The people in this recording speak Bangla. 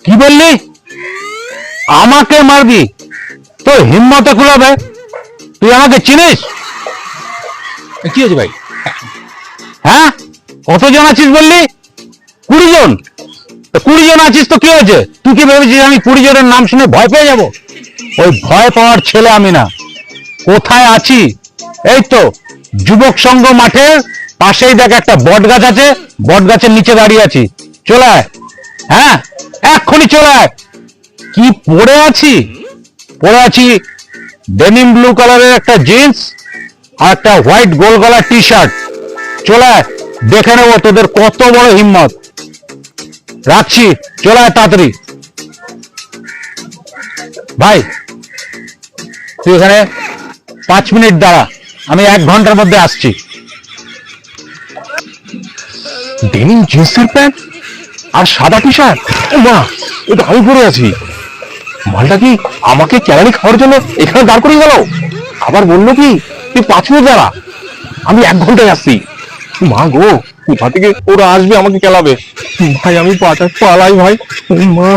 কি বললি? আমাকে মারবি? তোর হিম্মতে কুলাবে? তুই আমাকে চিনিস? কি হয়েছে ভাই? হ্যাঁ, কতজন আছিস বললি? 20 জন। 20 জন আছিস তো কি হয়েছে? তুই কি ভেবেছিস আমি 20 জনের নাম শুনে ভয় পেয়ে যাব? ওই ভয় পাওয়ার ছেলে আমি না। কোথায় আছি? এই তো যুবক সংঘ মাঠের পাশেই দেখ একটা বট গাছ আছে, বট গাছের নিচে দাঁড়িয়ে আছি। চলে আয়। হ্যাঁ, এক্ষুনি চলে আয়। কি পরে আছি? পরে আছি ডেনিম ব্লু কালারের একটা জিন্স আর একটা হোয়াইট গোল গলার টি শার্ট। চলে আয়, দেখে নেবো তোদের কত বড় হিম্মত। রাখছি, চলে আয় তাড়াতাড়ি। ভাই তুই এখানে 5 মিনিট দাঁড়া, আমি 1 ঘন্টার মধ্যে আসছি। ডেনিম জিন্সের প্যান্ট আর সাদা টি শার্ট, মা এটা আমি পরে আছি। মালটা কি আমাকে ক্যালারি খাওয়ার জন্য এখানে দাঁড় করে গেল? আবার বললো কি তুই 5 মিনিট দাঁড়া, আমি 1 ঘন্টায় আসছি। মা গো, কোথা থেকে ওরা আসবে আমাকে খেলাবে? ভাই আমি পালাই ভাই। মা